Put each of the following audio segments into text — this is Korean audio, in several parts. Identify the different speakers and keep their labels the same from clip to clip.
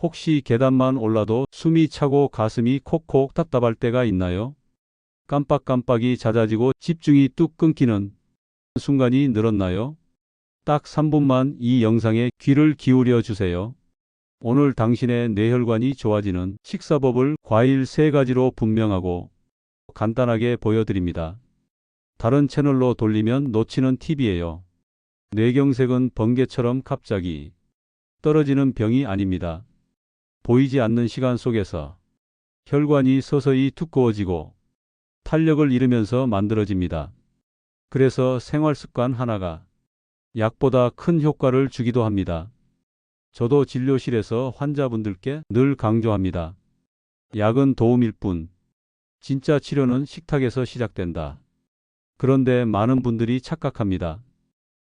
Speaker 1: 혹시 계단만 올라도 숨이 차고 가슴이 콕콕 답답할 때가 있나요? 깜빡깜빡이 잦아지고 집중이 뚝 끊기는 순간이 늘었나요? 딱 3분만 이 영상에 귀를 기울여 주세요. 오늘 당신의 뇌혈관이 좋아지는 식사법을 과일 3가지로 분명하고 간단하게 보여드립니다. 다른 채널로 돌리면 놓치는 팁이에요. 뇌경색은 번개처럼 갑자기 떨어지는 병이 아닙니다. 보이지 않는 시간 속에서 혈관이 서서히 두꺼워지고 탄력을 잃으면서 만들어집니다. 그래서 생활습관 하나가 약보다 큰 효과를 주기도 합니다. 저도 진료실에서 환자분들께 늘 강조합니다. 약은 도움일 뿐, 진짜 치료는 식탁에서 시작된다. 그런데 많은 분들이 착각합니다.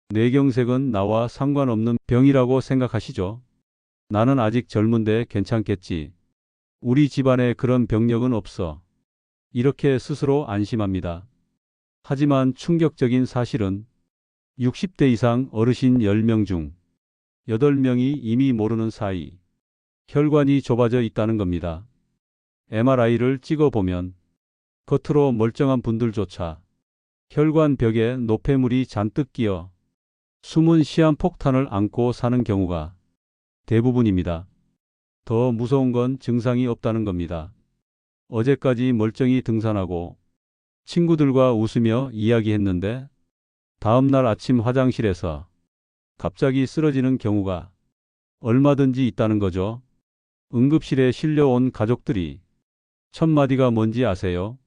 Speaker 1: 뇌경색은 나와 상관없는 병이라고 생각하시죠? 나는 아직 젊은데 괜찮겠지. 우리 집안에 그런 병력은 없어. 이렇게 스스로 안심합니다. 하지만 충격적인 사실은 60대 이상 어르신 10명 중 8명이 이미 모르는 사이 혈관이 좁아져 있다는 겁니다. MRI를 찍어보면 겉으로 멀쩡한 분들조차 혈관 벽에 노폐물이 잔뜩 끼어 숨은 시한폭탄을 안고 사는 경우가 대부분입니다. 더 무서운 건 증상이 없다는 겁니다. 어제까지 멀쩡히 등산하고 친구들과 웃으며 이야기했는데 다음날 아침 화장실에서 갑자기 쓰러지는 경우가 얼마든지 있다는 거죠. 응급실에 실려온 가족들이 첫 마디가 뭔지 아세요?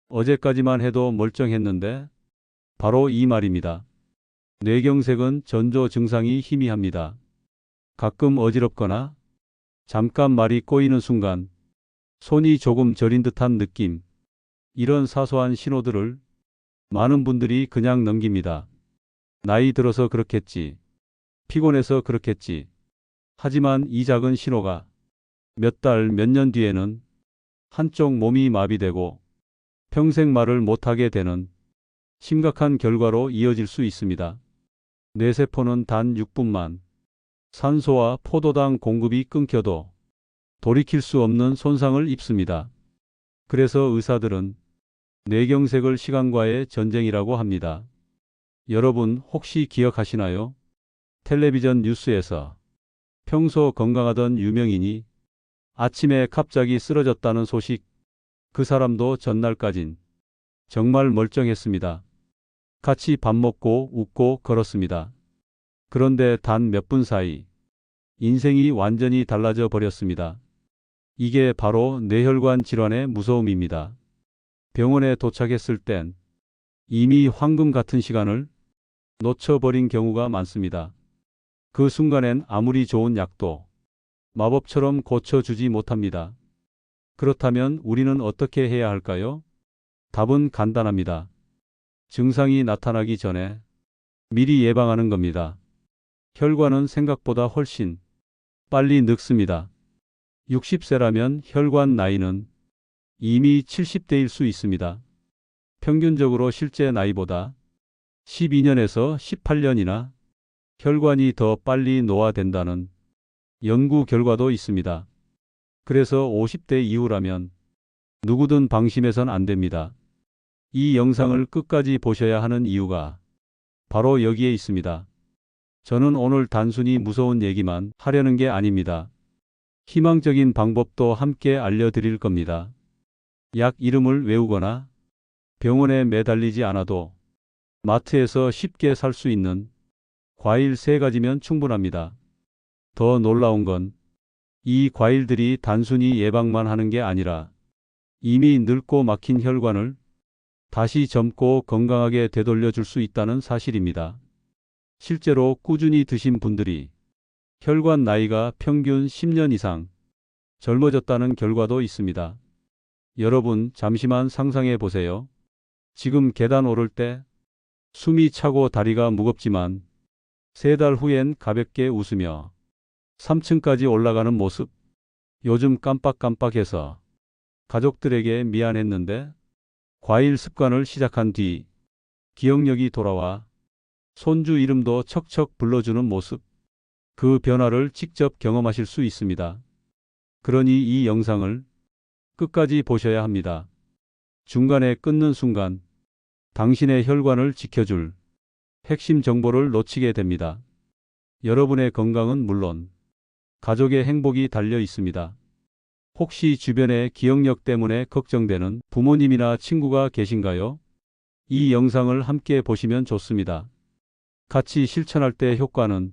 Speaker 1: 어제까지만 해도 멀쩡했는데 바로 이 말입니다. 뇌경색은 전조 증상이 희미합니다. 가끔 어지럽거나 잠깐 말이 꼬이는 순간 손이 조금 저린 듯한 느낌, 이런 사소한 신호들을 많은 분들이 그냥 넘깁니다. 나이 들어서 그렇겠지. 피곤해서 그렇겠지. 하지만 이 작은 신호가 몇 달, 몇 년 뒤에는 한쪽 몸이 마비되고 평생 말을 못하게 되는 심각한 결과로 이어질 수 있습니다. 뇌세포는 단 6분만 산소와 포도당 공급이 끊겨도 돌이킬 수 없는 손상을 입습니다. 그래서 의사들은 뇌경색을 시간과의 전쟁이라고 합니다. 여러분 혹시 기억하시나요? 텔레비전 뉴스에서 평소 건강하던 유명인이 아침에 갑자기 쓰러졌다는 소식, 그 사람도 전날까진 정말 멀쩡했습니다. 같이 밥 먹고 웃고 걸었습니다. 그런데 단 몇 분 사이 인생이 완전히 달라져 버렸습니다. 이게 바로 뇌혈관 질환의 무서움입니다. 병원에 도착했을 땐 이미 황금 같은 시간을 놓쳐버린 경우가 많습니다. 그 순간엔 아무리 좋은 약도 마법처럼 고쳐주지 못합니다. 그렇다면 우리는 어떻게 해야 할까요? 답은 간단합니다. 증상이 나타나기 전에 미리 예방하는 겁니다. 혈관은 생각보다 훨씬 빨리 늙습니다. 60세라면 혈관 나이는 이미 70대일 수 있습니다. 평균적으로 실제 나이보다 12년에서 18년이나 혈관이 더 빨리 노화된다는 연구 결과도 있습니다. 그래서 50대 이후라면 누구든 방심해선 안 됩니다. 이 영상을 끝까지 보셔야 하는 이유가 바로 여기에 있습니다. 저는 오늘 단순히 무서운 얘기만 하려는 게 아닙니다. 희망적인 방법도 함께 알려드릴 겁니다. 약 이름을 외우거나 병원에 매달리지 않아도 마트에서 쉽게 살 수 있는 과일 3가지면 충분합니다. 더 놀라운 건 이 과일들이 단순히 예방만 하는 게 아니라 이미 늙고 막힌 혈관을 다시 젊고 건강하게 되돌려 줄 수 있다는 사실입니다. 실제로 꾸준히 드신 분들이 혈관 나이가 평균 10년 이상 젊어졌다는 결과도 있습니다. 여러분 잠시만 상상해 보세요. 지금 계단 오를 때 숨이 차고 다리가 무겁지만 3달 후엔 가볍게 웃으며 3층까지 올라가는 모습. 요즘 깜빡깜빡해서 가족들에게 미안했는데 과일 습관을 시작한 뒤 기억력이 돌아와 손주 이름도 척척 불러주는 모습. 그 변화를 직접 경험하실 수 있습니다. 그러니 이 영상을 끝까지 보셔야 합니다. 중간에 끊는 순간 당신의 혈관을 지켜줄 핵심 정보를 놓치게 됩니다. 여러분의 건강은 물론 가족의 행복이 달려 있습니다. 혹시 주변에 기억력 때문에 걱정되는 부모님이나 친구가 계신가요? 이 영상을 함께 보시면 좋습니다. 같이 실천할 때 효과는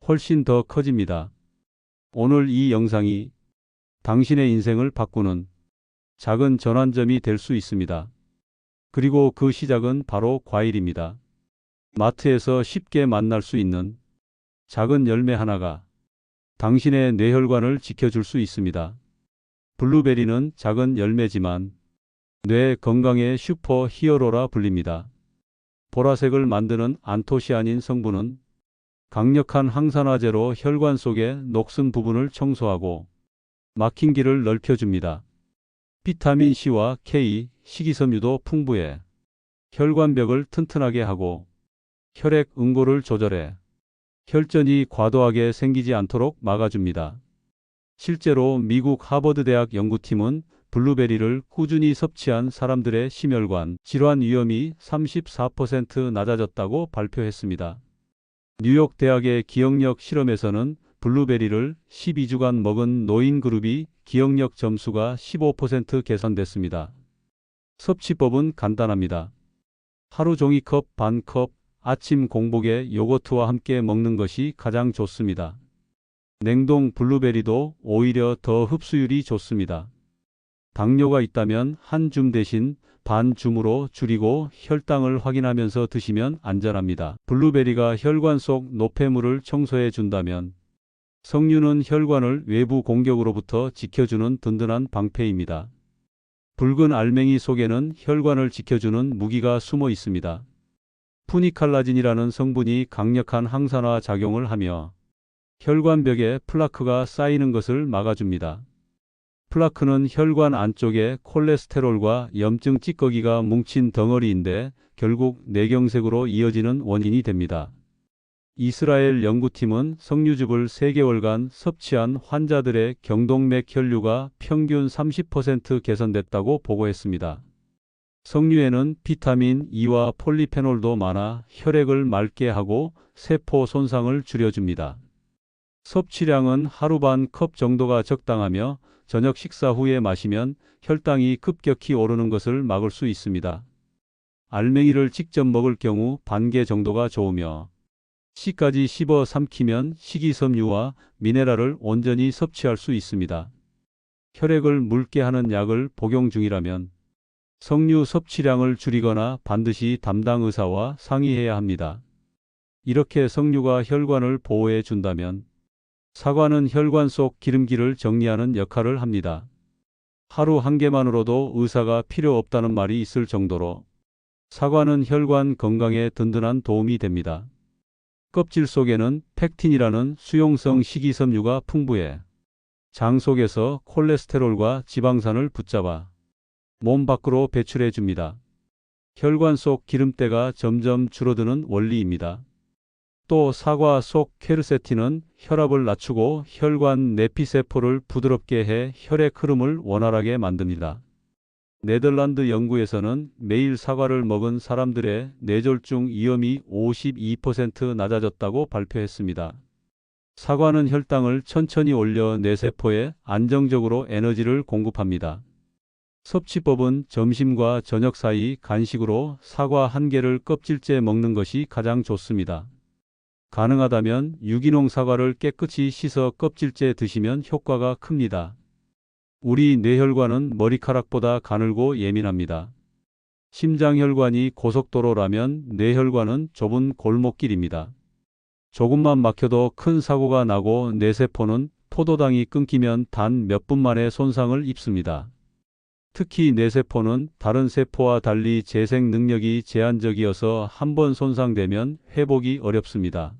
Speaker 1: 훨씬 더 커집니다. 오늘 이 영상이 당신의 인생을 바꾸는 작은 전환점이 될 수 있습니다. 그리고 그 시작은 바로 과일입니다. 마트에서 쉽게 만날 수 있는 작은 열매 하나가 당신의 뇌혈관을 지켜줄 수 있습니다. 블루베리는 작은 열매지만 뇌 건강의 슈퍼 히어로라 불립니다. 보라색을 만드는 안토시아닌 성분은 강력한 항산화제로 혈관 속의 녹슨 부분을 청소하고 막힌 길을 넓혀줍니다. 비타민 C와 K, 식이섬유도 풍부해 혈관벽을 튼튼하게 하고 혈액 응고를 조절해 혈전이 과도하게 생기지 않도록 막아줍니다. 실제로 미국 하버드대학 연구팀은 블루베리를 꾸준히 섭취한 사람들의 심혈관 질환 위험이 34% 낮아졌다고 발표했습니다. 뉴욕 대학의 기억력 실험에서는 블루베리를 12주간 먹은 노인 그룹이 기억력 점수가 15% 개선됐습니다. 섭취법은 간단합니다. 하루 종이컵 반 컵, 아침 공복에 요거트와 함께 먹는 것이 가장 좋습니다. 냉동 블루베리도 오히려 더 흡수율이 좋습니다. 당뇨가 있다면 한 줌 대신 반 줌으로 줄이고 혈당을 확인하면서 드시면 안전합니다. 블루베리가 혈관 속 노폐물을 청소해 준다면 석류는 혈관을 외부 공격으로부터 지켜주는 든든한 방패입니다. 붉은 알맹이 속에는 혈관을 지켜주는 무기가 숨어 있습니다. 푸니칼라진이라는 성분이 강력한 항산화 작용을 하며 혈관벽에 플라크가 쌓이는 것을 막아줍니다. 플라크는 혈관 안쪽에 콜레스테롤과 염증 찌꺼기가 뭉친 덩어리인데 결국 뇌경색으로 이어지는 원인이 됩니다. 이스라엘 연구팀은 석류즙을 3개월간 섭취한 환자들의 경동맥 혈류가 평균 30% 개선됐다고 보고했습니다. 석류에는 비타민 E와 폴리페놀도 많아 혈액을 맑게 하고 세포 손상을 줄여줍니다. 섭취량은 하루 반 컵 정도가 적당하며 저녁 식사 후에 마시면 혈당이 급격히 오르는 것을 막을 수 있습니다. 알맹이를 직접 먹을 경우 반 개 정도가 좋으며 씨까지 씹어 삼키면 식이섬유와 미네랄을 온전히 섭취할 수 있습니다. 혈액을 묽게 하는 약을 복용 중이라면 석류 섭취량을 줄이거나 반드시 담당 의사와 상의해야 합니다. 이렇게 석류가 혈관을 보호해 준다면 사과는 혈관 속 기름기를 정리하는 역할을 합니다. 하루 한 개만으로도 의사가 필요 없다는 말이 있을 정도로 사과는 혈관 건강에 든든한 도움이 됩니다. 껍질 속에는 팩틴이라는 수용성 식이섬유가 풍부해 장 속에서 콜레스테롤과 지방산을 붙잡아 몸 밖으로 배출해 줍니다. 혈관 속 기름때가 점점 줄어드는 원리입니다. 또 사과 속 퀘르세틴은 혈압을 낮추고 혈관 내피세포를 부드럽게 해 혈액 흐름을 원활하게 만듭니다. 네덜란드 연구에서는 매일 사과를 먹은 사람들의 뇌졸중 위험이 52% 낮아졌다고 발표했습니다. 사과는 혈당을 천천히 올려 뇌세포에 안정적으로 에너지를 공급합니다. 섭취법은 점심과 저녁 사이 간식으로 사과 한 개를 껍질째 먹는 것이 가장 좋습니다. 가능하다면 유기농 사과를 깨끗이 씻어 껍질째 드시면 효과가 큽니다. 우리 뇌혈관은 머리카락보다 가늘고 예민합니다. 심장혈관이 고속도로라면 뇌혈관은 좁은 골목길입니다. 조금만 막혀도 큰 사고가 나고 뇌세포는 포도당이 끊기면 단 몇 분 만에 손상을 입습니다. 특히 뇌세포는 다른 세포와 달리 재생 능력이 제한적이어서 한번 손상되면 회복이 어렵습니다.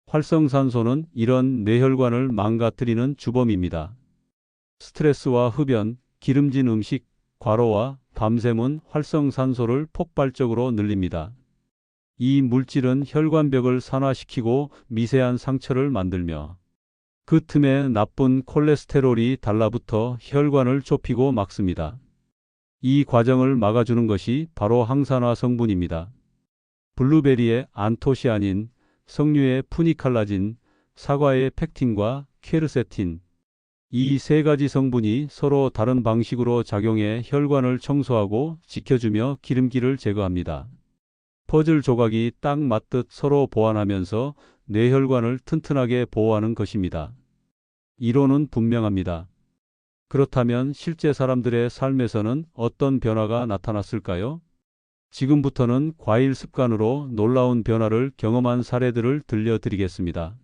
Speaker 1: 활성산소는 이런 뇌혈관을 망가뜨리는 주범입니다. 스트레스와 흡연, 기름진 음식, 과로와 밤샘은 활성산소를 폭발적으로 늘립니다. 이 물질은 혈관벽을 산화시키고 미세한 상처를 만들며 그 틈에 나쁜 콜레스테롤이 달라붙어 혈관을 좁히고 막습니다. 이 과정을 막아주는 것이 바로 항산화 성분입니다. 블루베리의 안토시아닌, 석류의 푸니칼라진, 사과의 펙틴과 퀘르세틴. 이 세 가지 성분이 서로 다른 방식으로 작용해 혈관을 청소하고 지켜주며 기름기를 제거합니다. 퍼즐 조각이 딱 맞듯 서로 보완하면서 뇌혈관을 튼튼하게 보호하는 것입니다. 이론은 분명합니다. 그렇다면 실제 사람들의 삶에서는 어떤 변화가 나타났을까요? 지금부터는 과일 습관으로 놀라운 변화를 경험한 사례들을 들려드리겠습니다.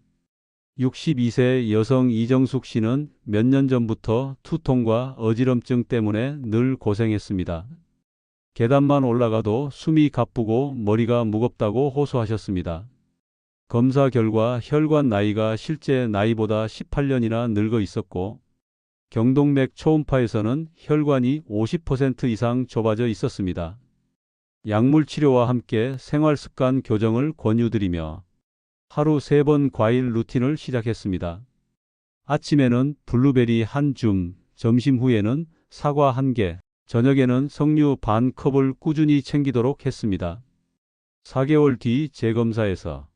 Speaker 1: 62세 여성 이정숙 씨는 몇 년 전부터 두통과 어지럼증 때문에 늘 고생했습니다. 계단만 올라가도 숨이 가쁘고 머리가 무겁다고 호소하셨습니다. 검사 결과 혈관 나이가 실제 나이보다 18년이나 늙어 있었고, 경동맥 초음파에서는 혈관이 50% 이상 좁아져 있었습니다. 약물 치료와 함께 생활습관 교정을 권유드리며 하루 3번 과일 루틴을 시작했습니다. 아침에는 블루베리 한 줌, 점심 후에는 사과 1개, 저녁에는 석류 반 컵을 꾸준히 챙기도록 했습니다. 4개월 뒤 재검사에서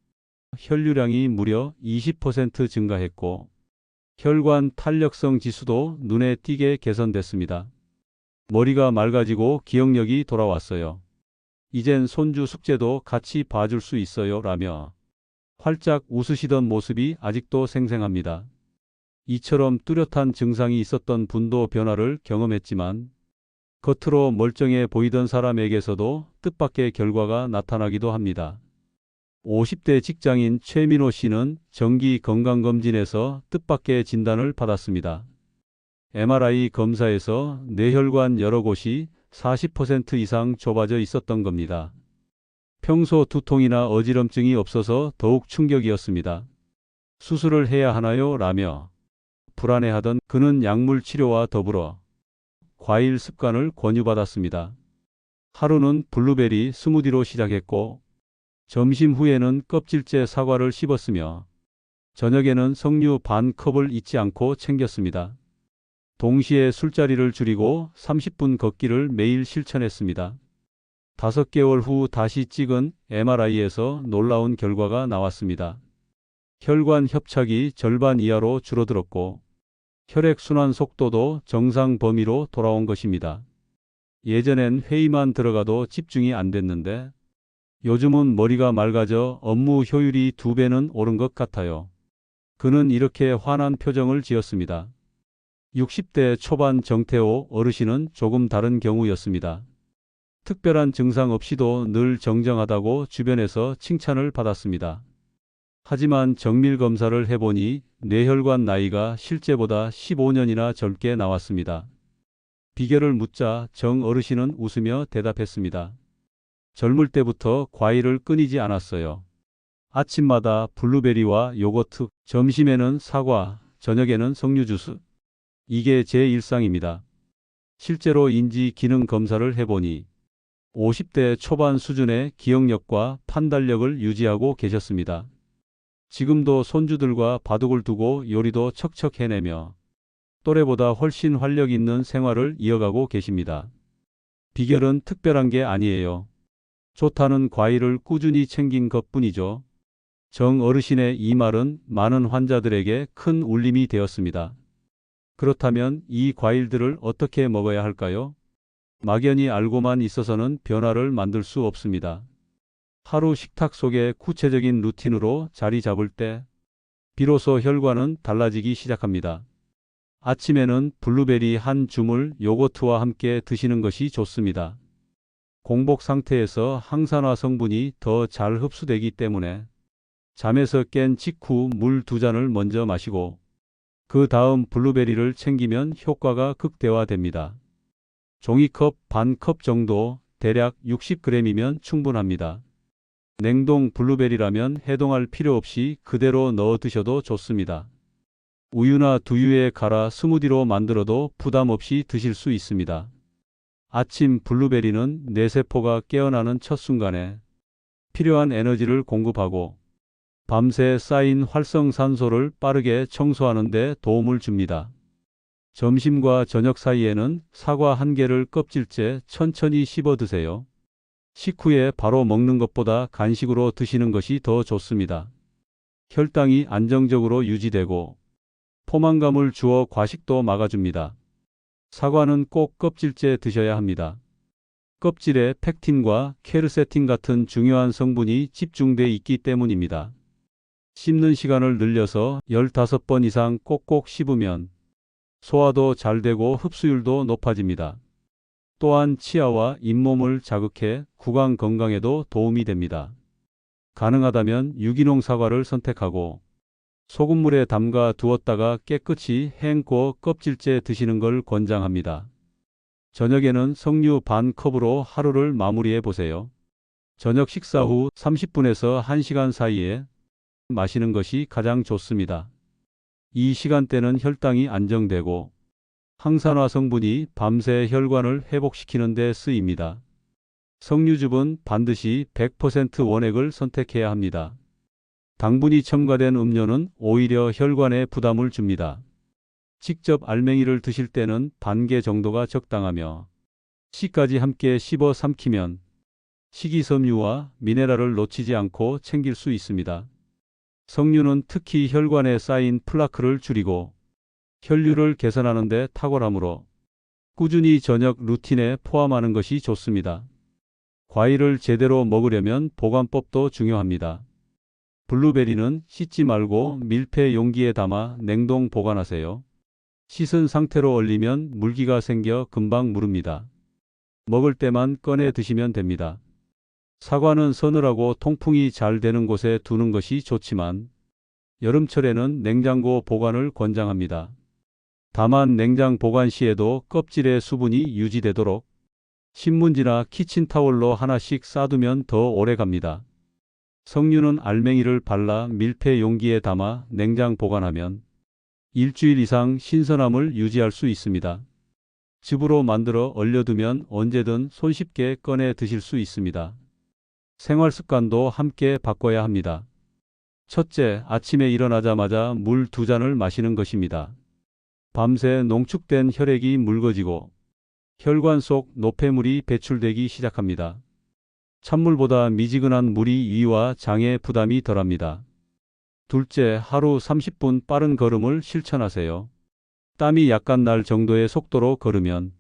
Speaker 1: 혈류량이 무려 20% 증가했고, 혈관 탄력성 지수도 눈에 띄게 개선됐습니다. 머리가 맑아지고 기억력이 돌아왔어요. 이젠 손주 숙제도 같이 봐줄 수 있어요 라며 활짝 웃으시던 모습이 아직도 생생합니다. 이처럼 뚜렷한 증상이 있었던 분도 변화를 경험했지만, 겉으로 멀쩡해 보이던 사람에게서도 뜻밖의 결과가 나타나기도 합니다. 50대 직장인 최민호 씨는 정기 건강검진에서 뜻밖의 진단을 받았습니다. MRI 검사에서 뇌혈관 여러 곳이 40% 이상 좁아져 있었던 겁니다. 평소 두통이나 어지럼증이 없어서 더욱 충격이었습니다. 수술을 해야 하나요? 라며 불안해하던 그는 약물 치료와 더불어 과일 습관을 권유받았습니다. 하루는 블루베리 스무디로 시작했고, 점심 후에는 껍질째 사과를 씹었으며, 저녁에는 석류 반 컵을 잊지 않고 챙겼습니다. 동시에 술자리를 줄이고 30분 걷기를 매일 실천했습니다. 5개월 후 다시 찍은 MRI에서 놀라운 결과가 나왔습니다. 혈관 협착이 절반 이하로 줄어들었고, 혈액순환 속도도 정상 범위로 돌아온 것입니다. 예전엔 회의만 들어가도 집중이 안 됐는데, 요즘은 머리가 맑아져 업무 효율이 2배는 오른 것 같아요. 그는 이렇게 환한 표정을 지었습니다. 60대 초반 정태호 어르신은 조금 다른 경우였습니다. 특별한 증상 없이도 늘 정정하다고 주변에서 칭찬을 받았습니다. 하지만 정밀 검사를 해보니 뇌혈관 나이가 실제보다 15년이나 젊게 나왔습니다. 비결을 묻자 정 어르신은 웃으며 대답했습니다. 젊을 때부터 과일을 끊이지 않았어요. 아침마다 블루베리와 요거트, 점심에는 사과, 저녁에는 석류 주스. 이게 제 일상입니다. 실제로 인지 기능 검사를 해보니 50대 초반 수준의 기억력과 판단력을 유지하고 계셨습니다. 지금도 손주들과 바둑을 두고 요리도 척척 해내며 또래보다 훨씬 활력 있는 생활을 이어가고 계십니다. 비결은 특별한 게 아니에요. 좋다는 과일을 꾸준히 챙긴 것뿐이죠. 정 어르신의 이 말은 많은 환자들에게 큰 울림이 되었습니다. 그렇다면 이 과일들을 어떻게 먹어야 할까요? 막연히 알고만 있어서는 변화를 만들 수 없습니다. 하루 식탁 속에 구체적인 루틴으로 자리 잡을 때 비로소 혈관은 달라지기 시작합니다. 아침에는 블루베리 한 줌을 요거트와 함께 드시는 것이 좋습니다. 공복 상태에서 항산화 성분이 더 잘 흡수되기 때문에 잠에서 깬 직후 물 2잔을 먼저 마시고 그 다음 블루베리를 챙기면 효과가 극대화됩니다. 종이컵 반 컵 정도, 대략 60g이면 충분합니다. 냉동 블루베리라면 해동할 필요 없이 그대로 넣어 드셔도 좋습니다. 우유나 두유에 갈아 스무디로 만들어도 부담 없이 드실 수 있습니다. 아침 블루베리는 뇌세포가 깨어나는 첫 순간에 필요한 에너지를 공급하고 밤새 쌓인 활성산소를 빠르게 청소하는 데 도움을 줍니다. 점심과 저녁 사이에는 사과 한 개를 껍질째 천천히 씹어 드세요. 식후에 바로 먹는 것보다 간식으로 드시는 것이 더 좋습니다. 혈당이 안정적으로 유지되고 포만감을 주어 과식도 막아줍니다. 사과는 꼭 껍질째 드셔야 합니다. 껍질에 펙틴과 케르세틴 같은 중요한 성분이 집중돼 있기 때문입니다. 씹는 시간을 늘려서 15번 이상 꼭꼭 씹으면 소화도 잘 되고 흡수율도 높아집니다. 또한 치아와 잇몸을 자극해 구강 건강에도 도움이 됩니다. 가능하다면 유기농 사과를 선택하고 소금물에 담가 두었다가 깨끗이 헹궈 껍질째 드시는 걸 권장합니다. 저녁에는 석류 반 컵으로 하루를 마무리해 보세요. 저녁 식사 후 30분에서 1시간 사이에 마시는 것이 가장 좋습니다. 이 시간대는 혈당이 안정되고 항산화 성분이 밤새 혈관을 회복시키는 데 쓰입니다. 석류즙은 반드시 100% 원액을 선택해야 합니다. 당분이 첨가된 음료는 오히려 혈관에 부담을 줍니다. 직접 알맹이를 드실 때는 반 개 정도가 적당하며 씨까지 함께 씹어 삼키면 식이섬유와 미네랄을 놓치지 않고 챙길 수 있습니다. 석류는 특히 혈관에 쌓인 플라크를 줄이고 혈류를 개선하는 데 탁월하므로 꾸준히 저녁 루틴에 포함하는 것이 좋습니다. 과일을 제대로 먹으려면 보관법도 중요합니다. 블루베리는 씻지 말고 밀폐 용기에 담아 냉동 보관하세요. 씻은 상태로 얼리면 물기가 생겨 금방 무릅니다. 먹을 때만 꺼내 드시면 됩니다. 사과는 서늘하고 통풍이 잘 되는 곳에 두는 것이 좋지만 여름철에는 냉장고 보관을 권장합니다. 다만 냉장 보관 시에도 껍질의 수분이 유지되도록 신문지나 키친타월로 하나씩 싸두면 더 오래 갑니다. 석류는 알맹이를 발라 밀폐 용기에 담아 냉장 보관하면 일주일 이상 신선함을 유지할 수 있습니다. 즙으로 만들어 얼려두면 언제든 손쉽게 꺼내 드실 수 있습니다. 생활 습관도 함께 바꿔야 합니다. 첫째, 아침에 일어나자마자 물 2잔을 마시는 것입니다. 밤새 농축된 혈액이 묽어지고 혈관 속 노폐물이 배출되기 시작합니다. 찬물보다 미지근한 물이 위와 장에 부담이 덜합니다. 둘째, 하루 30분 빠른 걸음을 실천하세요. 땀이 약간 날 정도의 속도로 걸으면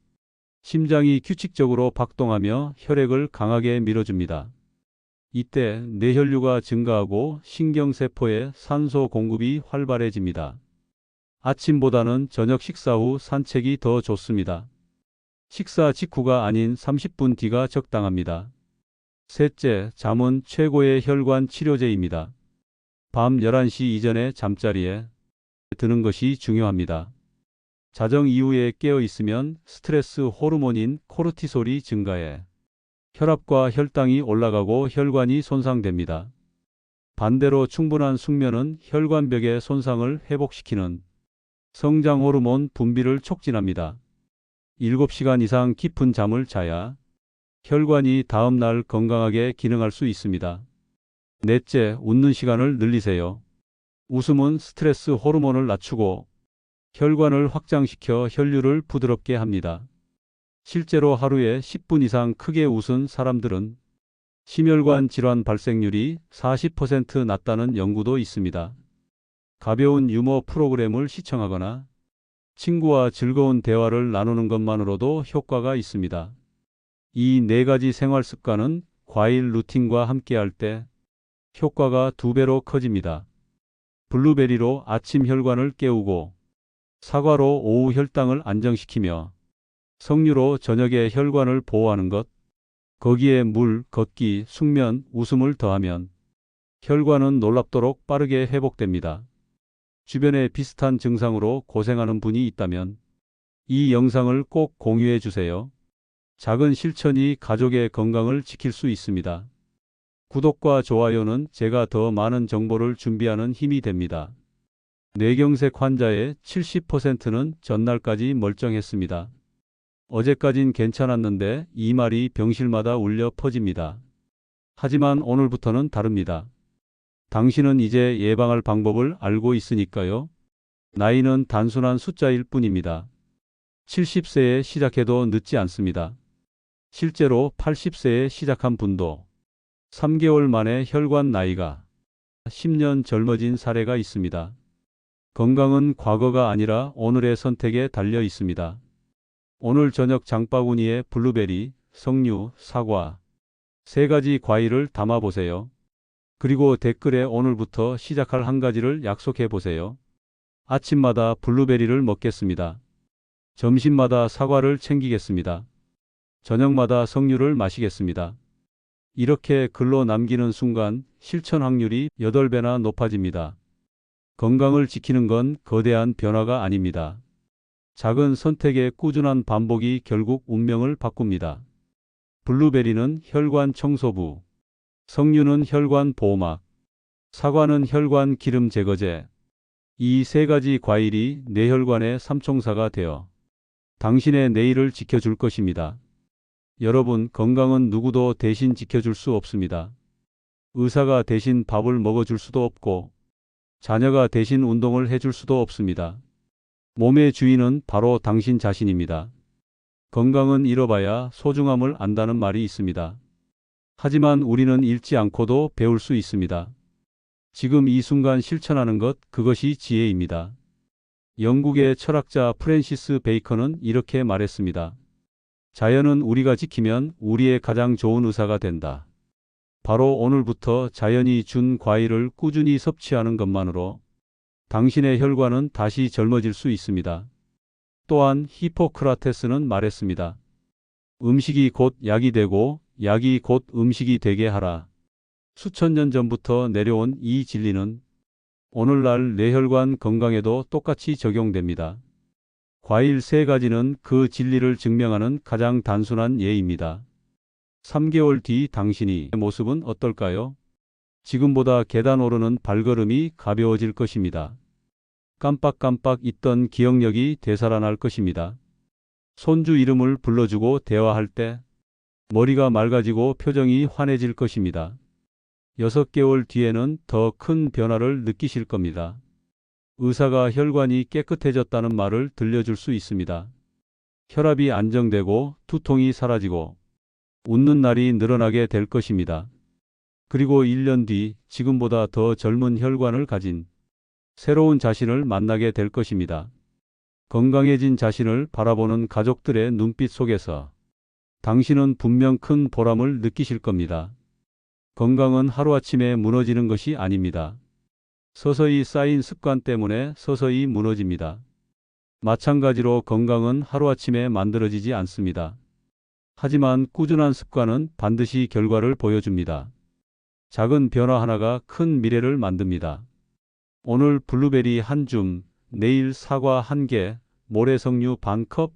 Speaker 1: 심장이 규칙적으로 박동하며 혈액을 강하게 밀어줍니다. 이때 뇌혈류가 증가하고 신경세포에 산소 공급이 활발해집니다. 아침보다는 저녁 식사 후 산책이 더 좋습니다. 식사 직후가 아닌 30분 뒤가 적당합니다. 셋째, 잠은 최고의 혈관 치료제입니다. 밤 11시 이전에 잠자리에 드는 것이 중요합니다. 자정 이후에 깨어 있으면 스트레스 호르몬인 코르티솔이 증가해 혈압과 혈당이 올라가고 혈관이 손상됩니다. 반대로 충분한 숙면은 혈관벽의 손상을 회복시키는 성장 호르몬 분비를 촉진합니다. 7시간 이상 깊은 잠을 자야 혈관이 다음 날 건강하게 기능할 수 있습니다. 넷째, 웃는 시간을 늘리세요. 웃음은 스트레스 호르몬을 낮추고 혈관을 확장시켜 혈류를 부드럽게 합니다. 실제로 하루에 10분 이상 크게 웃은 사람들은 심혈관 질환 발생률이 40% 낮다는 연구도 있습니다. 가벼운 유머 프로그램을 시청하거나 친구와 즐거운 대화를 나누는 것만으로도 효과가 있습니다. 이 4가지 생활 습관은 과일 루틴과 함께할 때 효과가 2배로 커집니다. 블루베리로 아침 혈관을 깨우고 사과로 오후 혈당을 안정시키며 석류로 저녁에 혈관을 보호하는 것, 거기에 물, 걷기, 숙면, 웃음을 더하면 혈관은 놀랍도록 빠르게 회복됩니다. 주변에 비슷한 증상으로 고생하는 분이 있다면 이 영상을 꼭 공유해 주세요. 작은 실천이 가족의 건강을 지킬 수 있습니다. 구독과 좋아요는 제가 더 많은 정보를 준비하는 힘이 됩니다. 뇌경색 환자의 70%는 전날까지 멀쩡했습니다. 어제까진 괜찮았는데 이 말이 병실마다 울려 퍼집니다. 하지만 오늘부터는 다릅니다. 당신은 이제 예방할 방법을 알고 있으니까요. 나이는 단순한 숫자일 뿐입니다. 70세에 시작해도 늦지 않습니다. 실제로 80세에 시작한 분도 3개월 만에 혈관 나이가 10년 젊어진 사례가 있습니다. 건강은 과거가 아니라 오늘의 선택에 달려 있습니다. 오늘 저녁 장바구니에 블루베리, 석류, 사과, 3가지 과일을 담아보세요. 그리고 댓글에 오늘부터 시작할 한 가지를 약속해 보세요. 아침마다 블루베리를 먹겠습니다. 점심마다 사과를 챙기겠습니다. 저녁마다 석류를 마시겠습니다. 이렇게 글로 남기는 순간 실천 확률이 8배나 높아집니다. 건강을 지키는 건 거대한 변화가 아닙니다. 작은 선택의 꾸준한 반복이 결국 운명을 바꿉니다. 블루베리는 혈관 청소부, 석류는 혈관 보호막, 사과는 혈관 기름 제거제. 이 3가지 과일이 뇌혈관의 삼총사가 되어 당신의 내일을 지켜줄 것입니다. 여러분, 건강은 누구도 대신 지켜줄 수 없습니다. 의사가 대신 밥을 먹어줄 수도 없고 자녀가 대신 운동을 해줄 수도 없습니다. 몸의 주인은 바로 당신 자신입니다. 건강은 잃어봐야 소중함을 안다는 말이 있습니다. 하지만 우리는 잃지 않고도 배울 수 있습니다. 지금 이 순간 실천하는 것, 그것이 지혜입니다. 영국의 철학자 프랜시스 베이컨은 이렇게 말했습니다. 자연은 우리가 지키면 우리의 가장 좋은 의사가 된다. 바로 오늘부터 자연이 준 과일을 꾸준히 섭취하는 것만으로 당신의 혈관은 다시 젊어질 수 있습니다. 또한 히포크라테스는 말했습니다. 음식이 곧 약이 되고 약이 곧 음식이 되게 하라. 수천 년 전부터 내려온 이 진리는 오늘날 뇌혈관 건강에도 똑같이 적용됩니다. 과일 3가지는 그 진리를 증명하는 가장 단순한 예입니다. 3개월 뒤 당신의 모습은 어떨까요? 지금보다 계단 오르는 발걸음이 가벼워질 것입니다. 깜빡깜빡 잊던 기억력이 되살아날 것입니다. 손주 이름을 불러주고 대화할 때 머리가 맑아지고 표정이 환해질 것입니다. 6개월 뒤에는 더 큰 변화를 느끼실 겁니다. 의사가 혈관이 깨끗해졌다는 말을 들려줄 수 있습니다. 혈압이 안정되고 두통이 사라지고 웃는 날이 늘어나게 될 것입니다. 그리고 1년 뒤 지금보다 더 젊은 혈관을 가진 새로운 자신을 만나게 될 것입니다. 건강해진 자신을 바라보는 가족들의 눈빛 속에서 당신은 분명 큰 보람을 느끼실 겁니다. 건강은 하루아침에 무너지는 것이 아닙니다. 서서히 쌓인 습관 때문에 서서히 무너집니다. 마찬가지로 건강은 하루아침에 만들어지지 않습니다. 하지만 꾸준한 습관은 반드시 결과를 보여줍니다. 작은 변화 하나가 큰 미래를 만듭니다. 오늘 블루베리 한 줌, 내일 사과 1개, 모레 석류 반 컵.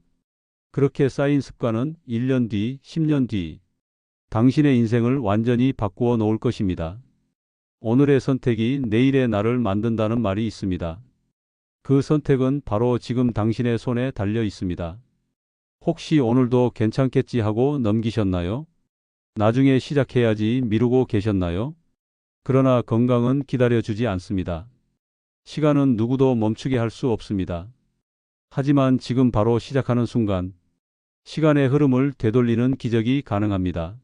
Speaker 1: 그렇게 쌓인 습관은 1년 뒤, 10년 뒤 당신의 인생을 완전히 바꾸어 놓을 것입니다. 오늘의 선택이 내일의 나를 만든다는 말이 있습니다. 그 선택은 바로 지금 당신의 손에 달려 있습니다. 혹시 오늘도 괜찮겠지 하고 넘기셨나요? 나중에 시작해야지 미루고 계셨나요? 그러나 건강은 기다려주지 않습니다. 시간은 누구도 멈추게 할 수 없습니다. 하지만 지금 바로 시작하는 순간 시간의 흐름을 되돌리는 기적이 가능합니다.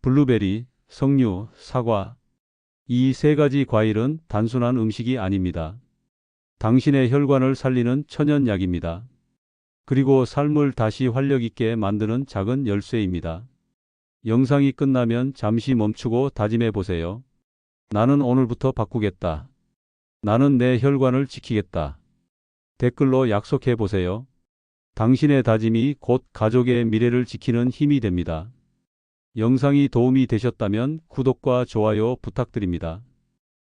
Speaker 1: 블루베리, 석류, 사과. 이 3가지 과일은 단순한 음식이 아닙니다. 당신의 혈관을 살리는 천연약입니다. 그리고 삶을 다시 활력 있게 만드는 작은 열쇠입니다. 영상이 끝나면 잠시 멈추고 다짐해 보세요. 나는 오늘부터 바꾸겠다. 나는 내 혈관을 지키겠다. 댓글로 약속해 보세요. 당신의 다짐이 곧 가족의 미래를 지키는 힘이 됩니다. 영상이 도움이 되셨다면 구독과 좋아요 부탁드립니다.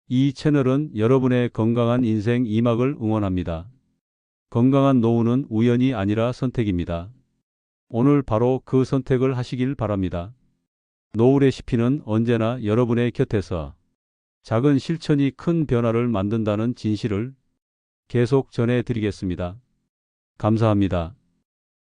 Speaker 1: 이 채널은 여러분의 건강한 인생 2막을 응원합니다. 건강한 노후는 우연이 아니라 선택입니다. 오늘 바로 그 선택을 하시길 바랍니다. 노후 레시피는 언제나 여러분의 곁에서 작은 실천이 큰 변화를 만든다는 진실을 계속 전해드리겠습니다. 감사합니다.